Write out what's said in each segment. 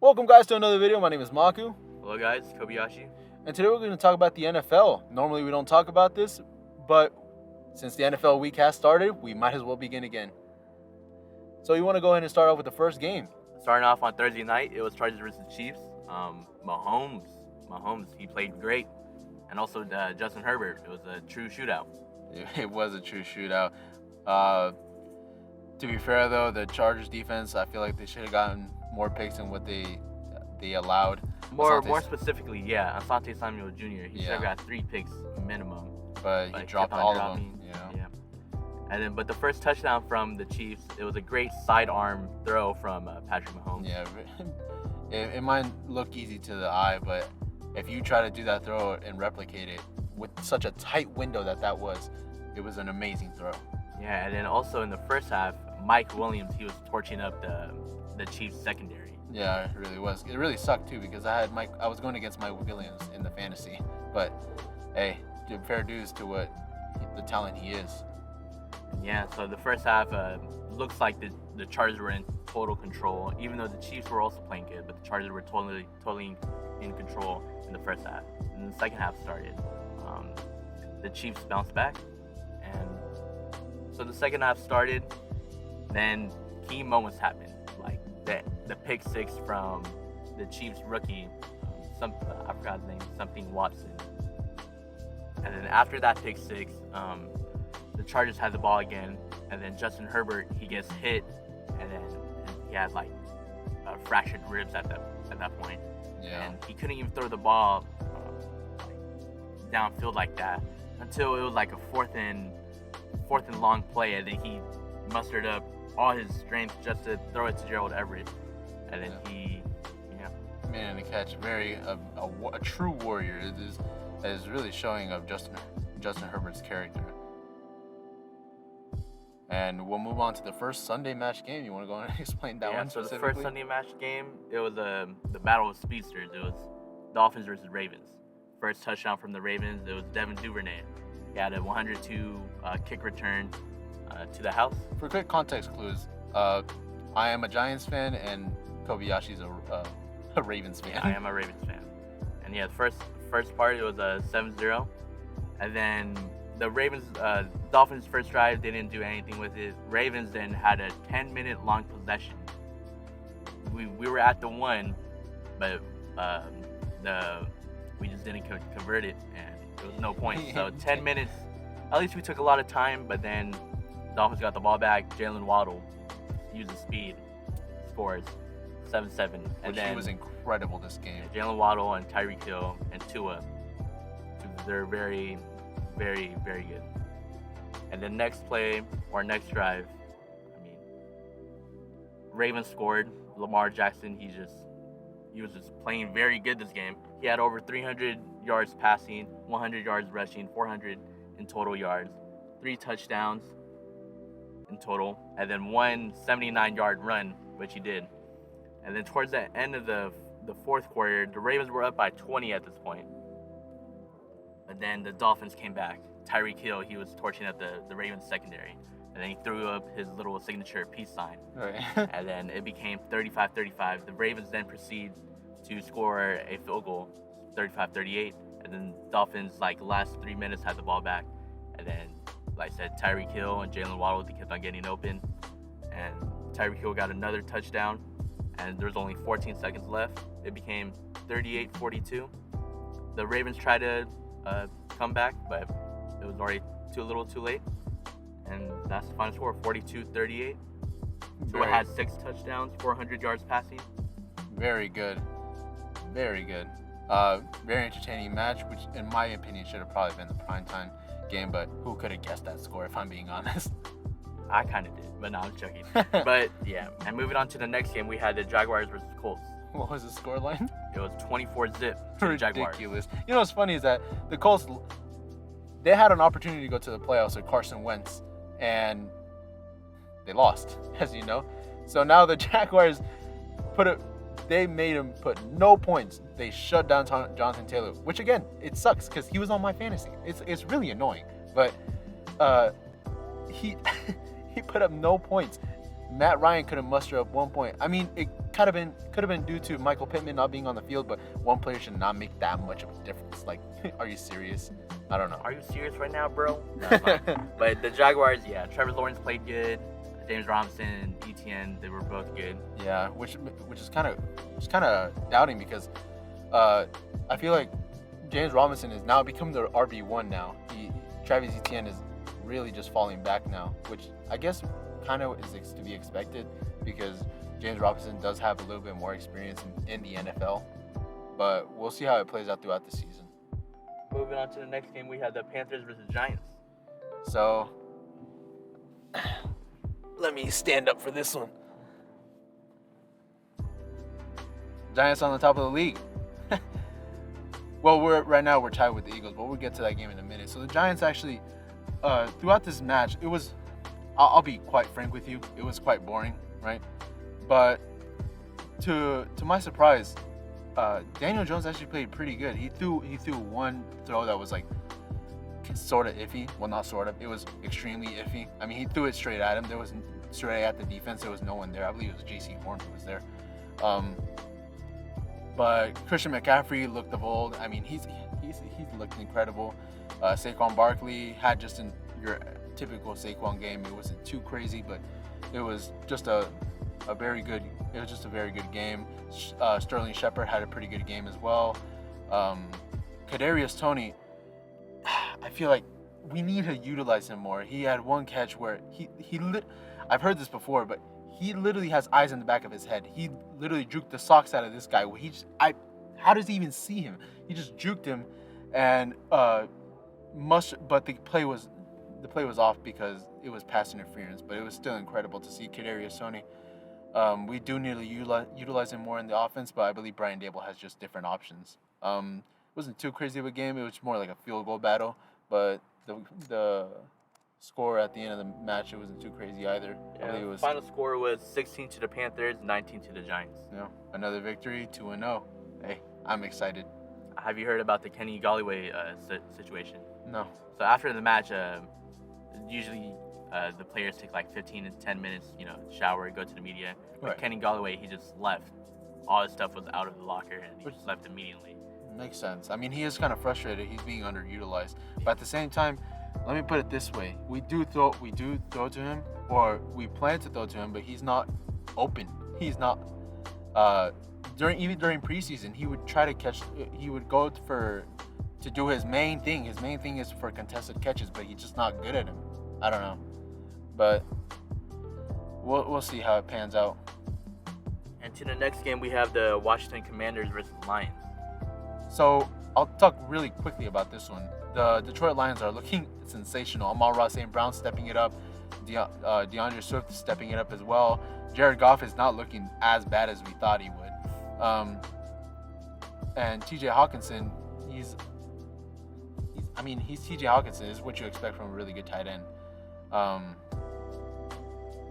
Welcome guys to another video. My name is Maku. Hello guys, Kobayashi. And today we're going to talk about the NFL. Normally we don't talk about this, but since the NFL week has started, we might as well begin again. So you want to go ahead and start off with the first game. Starting off on Thursday night, it was Chargers versus Chiefs. Mahomes, he played great. And also Justin Herbert, it was a true shootout. It was a true shootout. To be fair though, the Chargers defense, I feel like they should have gotten more picks than what they allowed. More specifically, Asante Samuel Jr. He should have got 3 picks minimum. But he dropped all of them. Yeah. And then, but the first touchdown from the Chiefs, it was a great sidearm throw from Patrick Mahomes. Yeah, it might look easy to the eye, but if you try to do that throw and replicate it with such a tight window that was, it was an amazing throw. Yeah, and then also in the first half, Mike Williams, he was torching up the Chiefs secondary. Yeah, it really was. It really sucked too because I was going against Mike Williams in the fantasy, but hey, give fair dues to what the talent he is. Yeah, so the first half looks like the Chargers were in total control, even though the Chiefs were also playing good, but the Chargers were totally in control in the first half. And the second half started. The Chiefs bounced back, and so the second half started. Then key moments happened, like the pick six from the Chiefs rookie, I forgot his name, something Watson. And then after that pick six, the Chargers had the ball again, and then Justin Herbert, he gets hit, and then he had like fractured ribs at that point. Yeah. And he couldn't even throw the ball downfield like that until it was like a fourth and long play, and then he mustered up all his strength just to throw it to Gerald Everett, and then he made the catch. A true warrior. It is really showing of Justin Herbert's character. And we'll move on to the first Sunday match game. You want to go and explain that one specifically? So the first Sunday match game, it was the battle of speedsters. It was Dolphins versus Ravens. First touchdown from the Ravens, it was Devin Duvernay. He had a 102 kick return to the house. For quick context clues, I am a Giants fan and Kobayashi's a Ravens fan. Yeah, I am a Ravens fan. And yeah, the first part, it was a 7-0. And then the Dolphins' first drive, they didn't do anything with it. Ravens then had a 10-minute long possession. We were at the 1, but we just didn't convert it, and there was no point. So 10 minutes, at least we took a lot of time, but then Dolphins got the ball back. Jalen Waddle used his speed, scores 7-7. And then he was incredible this game. Jalen Waddle and Tyreek Hill and Tua, they're very, very, very good. And the next play or next drive, Ravens scored. Lamar Jackson, he was just playing very good this game. He had over 300 yards passing, 100 yards rushing, 400 in total yards, 3 touchdowns in total, and then 1 79-yard run, which he did. And then towards the end of the fourth quarter, the Ravens were up by 20 at this point. But then the Dolphins came back. Tyreek Hill, he was torching up the Ravens secondary. And then he threw up his little signature peace sign. Right. And then it became 35-35. The Ravens then proceed to score a field goal, 35-38. And then Dolphins, last 3 minutes, had the ball back. And then, like I said, Tyreek Hill and Jalen Waddle, they kept on getting open. And Tyreek Hill got another touchdown. And there was only 14 seconds left. It became 38-42. The Ravens tried to come back, but it was already too late. And that's the final score, 42-38. Tua had 6 touchdowns, 400 yards passing. Very good. Very good. Very entertaining match, which in my opinion should have probably been the primetime game, but who could have guessed that score if I'm being honest? I kind of did, but no, I'm joking. But yeah, and moving on to the next game, we had the Jaguars versus Colts. What was the scoreline? It was 24-zip to the Jaguars. Ridiculous. You know what's funny is that the Colts, they had an opportunity to go to the playoffs with Carson Wentz, and they lost, as you know. So now the Jaguars they made him put no points. They shut down Jonathan Taylor, which again, it sucks because he was on my fantasy. It's really annoying, but he he put up no points. Matt Ryan couldn't muster up 1 point. I mean, it could have been due to Michael Pittman not being on the field, but one player should not make that much of a difference. Like, are you serious? I don't know. Are you serious right now, bro? No, it's fine. But the Jaguars, yeah, Trevor Lawrence played good. James Robinson and ETN, they were both good. Yeah, which is kind of doubting because I feel like James Robinson is now become the RB1 now. Travis Etienne is really just falling back now, which I guess kind of is to be expected because James Robinson does have a little bit more experience in the NFL. But we'll see how it plays out throughout the season. Moving on to the next game, we have the Panthers versus Giants. So, let me stand up for this one. Giants on the top of the league. Well, right now we're tied with the Eagles, but we'll get to that game in a minute. So the Giants actually, throughout this match, it was, I'll be quite frank with you, it was quite boring, right? But to my surprise, Daniel Jones actually played pretty good. He threw one throw that was like sort of iffy. Well, not sort of. It was extremely iffy. I mean, he threw it straight at him. There was straight at the defense. There was no one there. I believe it was J.C. Horn who was there. But Christian McCaffrey looked of old. I mean, he's looked incredible. Saquon Barkley had just your typical Saquon game. It wasn't too crazy, but it was just a very good. It was just a very good game. Sterling Shepard had a pretty good game as well. Kadarius Toney, I feel like we need to utilize him more. He had one catch where I've heard this before, but he literally has eyes in the back of his head. He literally juked the socks out of this guy. How does he even see him? He just juked him, and but the play was off because it was pass interference. But it was still incredible to see Kadarius Toney. We do need to utilize him more in the offense, but I believe Brian Daboll has just different options. It wasn't too crazy of a game. It was more like a field goal battle, but the score at the end of the match, it wasn't too crazy either. Yeah, I believe it was, final score was 16 to the Panthers, 19 to the Giants. Yeah, another victory, 2-0. Hey, I'm excited. Have you heard about the Kenny Golladay situation? No. So after the match, usually the players take like 15 to 10 minutes, shower, go to the media. But Right. Kenny Golladay, he just left. All his stuff was out of the locker, and he just left immediately. Makes sense. I mean, he is kind of frustrated. He's being underutilized. But at the same time, let me put it this way: we do throw to him, or we plan to throw to him, but he's not open. He's not. During preseason, he would try to catch. He would go to do his main thing. His main thing is for contested catches, but he's just not good at him. I don't know, but we'll see how it pans out. And to the next game, we have the Washington Commanders versus Lions. So I'll talk really quickly about this one. The Detroit Lions are looking sensational. Amon-Ra St. Brown stepping it up. DeAndre Swift is stepping it up as well. Jared Goff is not looking as bad as we thought he would. And TJ Hawkinson, he's TJ Hawkinson is what you expect from a really good tight end.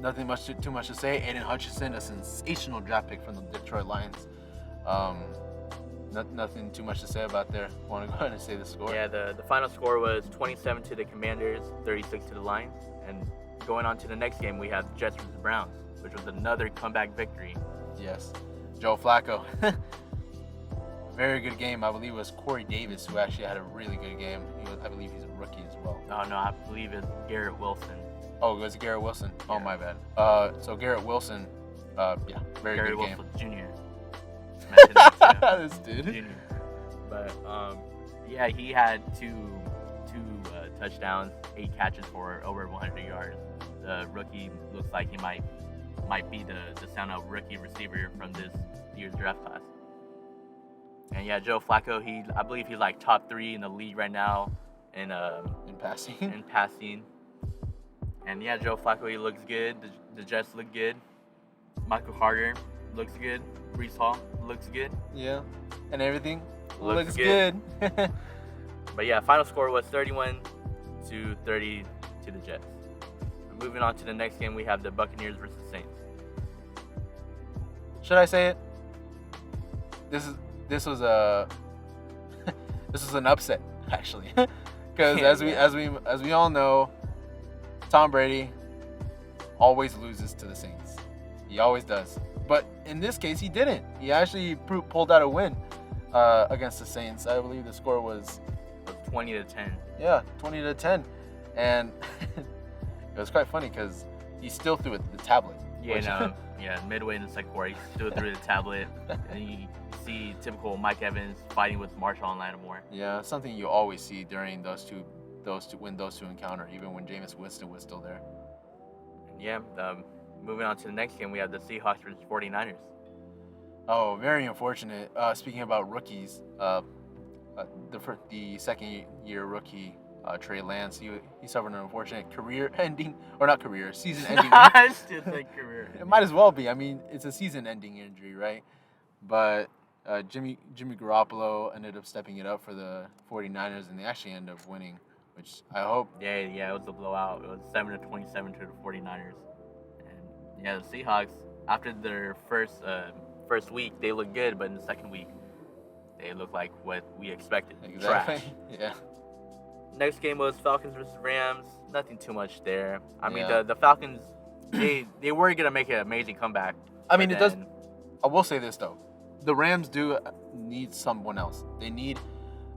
Nothing too much to say. Aiden Hutchinson, a sensational draft pick from the Detroit Lions. Nothing too much to say about there. Want to go ahead and say the score? Yeah, the final score was 27 to the Commanders, 36 to the Lions. And going on to the next game, we have the Jets versus Browns, which was another comeback victory. Yes. Joe Flacco. Very good game. I believe it was Corey Davis who actually had a really good game. I believe he's a rookie as well. Oh, no, I believe it's Garrett Wilson. Oh, it was Garrett Wilson? Yeah. Oh, my bad. So Garrett Wilson, very Garrett good game. Wilson Jr. Mentioned that too. This dude. Junior. But yeah, he had two touchdowns, 8 catches for over 100 yards. The rookie looks like he might be the standout rookie receiver from this year's draft class. And yeah, Joe Flacco, I believe he's like top 3 in the league right now in passing. In passing. And yeah, Joe Flacco, he looks good. The Jets look good. Michael Carter looks good. Breece Hall looks good. Yeah, and everything Looks looks good. But yeah, final score was 31 to 30 to the Jets. Moving on to the next game, we have the Buccaneers versus Saints. Should I say it? This was an upset actually, because as we all know, Tom Brady always loses to the Saints. He always does. But in this case, he didn't. He actually pulled out a win against the Saints. I believe the score was 20-10. Yeah, 20-10, and it was quite funny because he still threw it the tablet. Yeah, midway in the second quarter, he still threw the tablet, and you see typical Mike Evans fighting with Marshall and Lattimore. Yeah, something you always see during those two when those two encounter, even when Jameis Winston was still there. And yeah, moving on to the next game, we have the Seahawks versus 49ers. Oh, very unfortunate. Speaking about rookies, the second-year rookie Trey Lance, he suffered an unfortunate season-ending. I still think career. It might as well be. I mean, it's a season-ending injury, right? But Jimmy Garoppolo ended up stepping it up for the 49ers, and they actually ended up winning, which I hope. Yeah, it was a blowout. It was 7-27 to the 49ers. And yeah, the Seahawks, after their first week, they looked good, but in the second week, they looked like what we expected. Exactly. Trash. Yeah. Next game was Falcons versus Rams. Nothing too much there. I mean, Yeah. the Falcons, they were gonna make an amazing comeback. I mean, but it does. then- I will say this though, the Rams do need someone else. They need.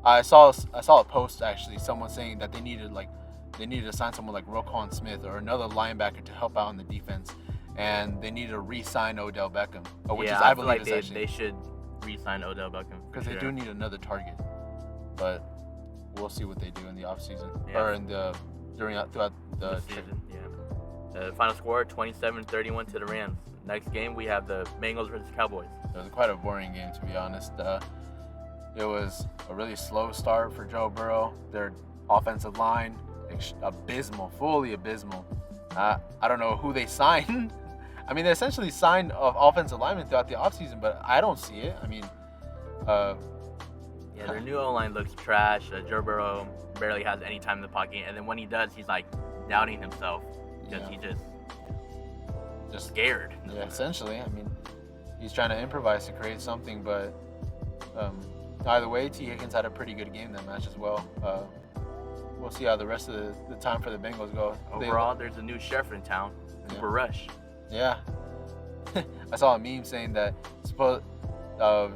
I saw a post actually, someone saying that they needed to sign someone like Roquan Smith or another linebacker to help out on the defense, and they need to re-sign Odell Beckham, which yeah, is I feel believe like is actually they should re-sign Odell Beckham for because sure. they do need another target. But we'll see what they do in the offseason Yeah. or throughout the this season. Yeah. The final score 27-31 to the Rams. Next game we have the Bengals versus Cowboys. It was quite a boring game, to be honest. It was a really slow start for Joe Burrow. Their offensive line, abysmal, fully abysmal. I don't know who they signed. I mean, they essentially signed offensive linemen throughout the offseason, but I don't see it. I mean, Yeah, their new O-line looks trash. Joe Burrow barely has any time in the pocket, and then when he does, he's like doubting himself because Yeah. he just just scared. Yeah, essentially. I mean, he's trying to improvise to create something, but either way, T. Higgins had a pretty good game that match as well. We'll see how the rest of the time for the Bengals go. Overall, there's a new sheriff in town, Cooper Rush. Yeah. I saw a meme saying that the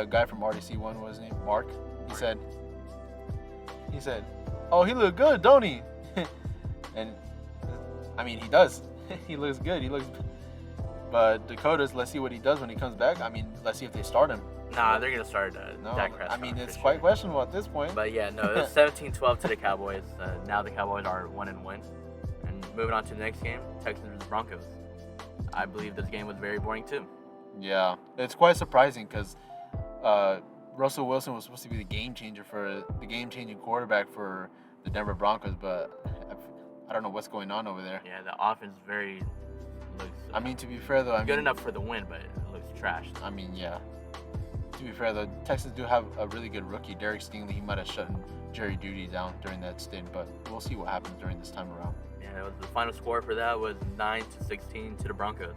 guy from RDC1, what was his name? Mark. He said, "Oh, he looked good, don't he?" And I mean, he does. He looks good. But Dakota's, let's see what he does when he comes back. I mean, let's see if they start him. Nah, they're gonna start No, Dak Prescott. I mean, for it's sure. quite questionable at this point. But yeah, no, it was 17-12 to the Cowboys. Now the Cowboys are 1-1. And moving on to the next game, Texans versus Broncos. I believe this game was very boring too. Yeah, it's quite surprising because Russell Wilson was supposed to be the game-changing quarterback for the Denver Broncos, but I don't know what's going on over there. Yeah, the offense looks. I mean, to be fair though, good enough for the win, but it looks trash. I mean, yeah. To be fair though, Texans do have a really good rookie, Derek Stingley. He might have shut Jerry Jeudy down during that stint, but we'll see what happens during this time around. Yeah, the final score for that was 9-16 to the Broncos.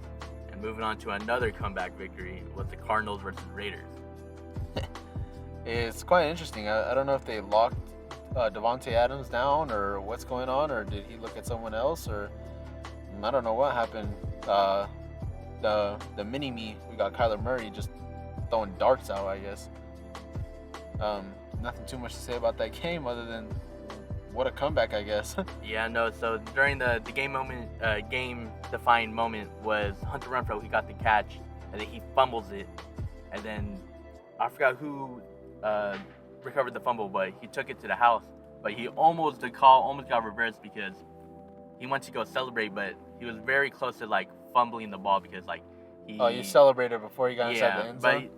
And moving on to another comeback victory was the Cardinals versus Raiders. It's quite interesting. I don't know if they locked Devontae Adams down or what's going on, or did he look at someone else, or I don't know what happened. The mini-me, we got Kyler Murray just throwing darts out, I guess. Nothing too much to say about that game other than what a comeback, I guess. Yeah, no, so during the game-defining moment was Hunter Renfrow. He got the catch, and then he fumbles it, and then I forgot who recovered the fumble, but he took it to the house, but the call almost got reversed because he went to go celebrate, but he was very close to like fumbling the ball because like he celebrated before he got inside the end zone?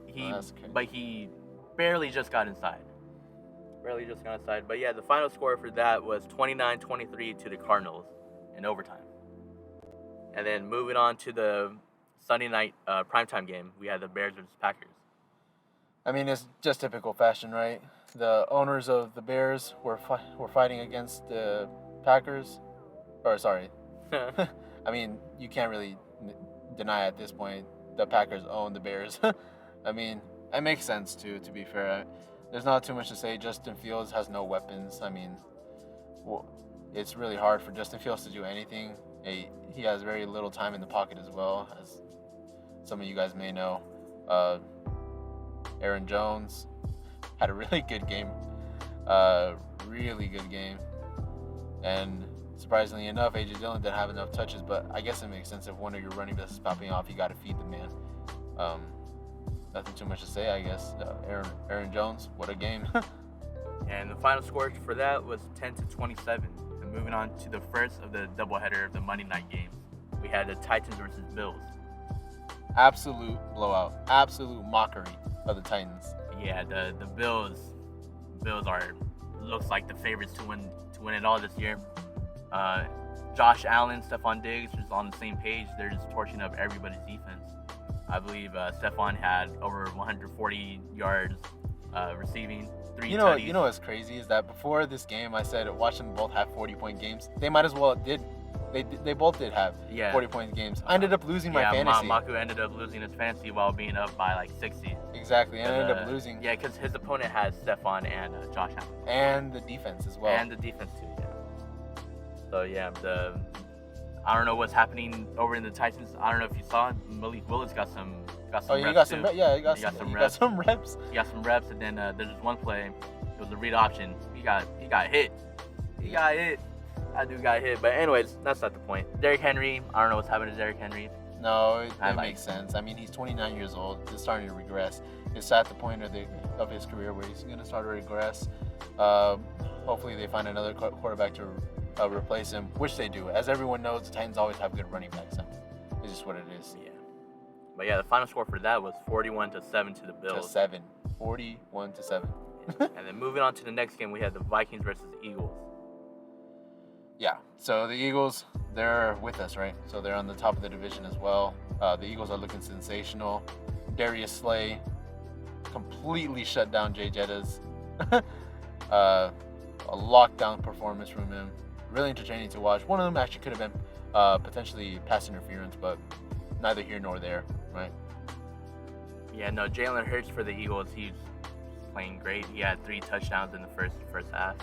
But he barely just got inside. But yeah, the final score for that was 29-23 to the Cardinals in overtime. And then moving on to the Sunday night primetime game, we had the Bears versus Packers. I mean, it's just typical fashion, right? The owners of the Bears were fighting against the Packers. Or, sorry. I mean, you can't really deny at this point the Packers own the Bears. I mean, it makes sense, too, to be fair. There's not too much to say. Justin Fields has no weapons. I mean, it's really hard for Justin Fields to do anything. He has very little time in the pocket as well, as some of you guys may know. Aaron Jones had a really good game. Really good game. And surprisingly enough, A.J. Dillon didn't have enough touches, but I guess it makes sense if one of your running backs is popping off, you got to feed the man. Nothing too much to say, I guess. Aaron Jones, what a game. And the final score for that was 10-27. And moving on to the first of the doubleheader of the Monday night games, we had the Titans versus Bills. Absolute blowout. Absolute mockery of the Titans. Yeah, the Bills are looks like the favorites to win it all this year. Josh Allen, Stephon Diggs is on the same page. They're just torching up everybody's defense. I believe Stephon had over 140 yards receiving, 3 tutties. You know what's crazy is that before this game, I said watching them both have 40-point games. They might as well did. They both did have 40-point games. I ended up losing my fantasy. Maku ended up losing his fantasy while being up by like 60. Exactly, I ended up losing. Yeah, because his opponent has Stephon and Josh Allen. And the defense as well. And the defense too, yeah. So yeah, I don't know what's happening over in the Titans. I don't know if you saw it. Malik Willis got some reps. He got some reps. He got some reps, and then there's this one play. It was a read option. He got hit. That dude got hit. But anyways, that's not the point. Derrick Henry. I don't know what's happening to Derrick Henry. No, it makes sense. I mean, he's 29 years old. He's starting to regress. It's at the point of his career where he's going to start to regress. Hopefully, they find another quarterback to replace him, which they do. As everyone knows, the Titans always have good running backs. It's just what it is. Yeah. But yeah, the final score for that was 41-7 to the Bills. 41-7. And then moving on to the next game, we had the Vikings versus the Eagles. Yeah, so the Eagles, they're with us, right? So they're on the top of the division as well. The Eagles are looking sensational. Darius Slay completely shut down Jay Jettas. A lockdown performance from him. Really entertaining to watch. One of them actually could have been potentially pass interference, but neither here nor there, right? Yeah, no, Jalen Hurts for the Eagles, he's playing great. He had 3 touchdowns in the first half.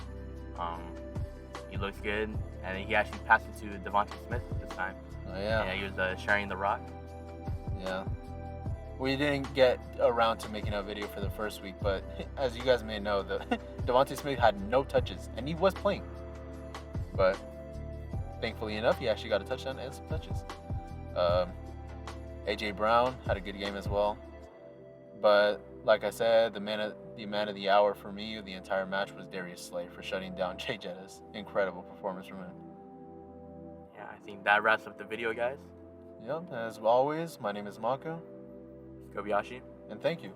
He looks good, and he actually passed it to Devontae Smith this time. Oh, yeah. Yeah, he was sharing the rock. Yeah. We didn't get around to making a video for the first week, but as you guys may know, Devontae Smith had no touches, and he was playing. But thankfully enough, he actually got a touchdown and some touches. A.J. Brown had a good game as well. But like I said, the man of the hour for me the entire match was Darius Slay for shutting down Jay Jettas. Incredible performance from him. Yeah, I think that wraps up the video, guys. Yep, as always, my name is Mako. Kobayashi. And thank you.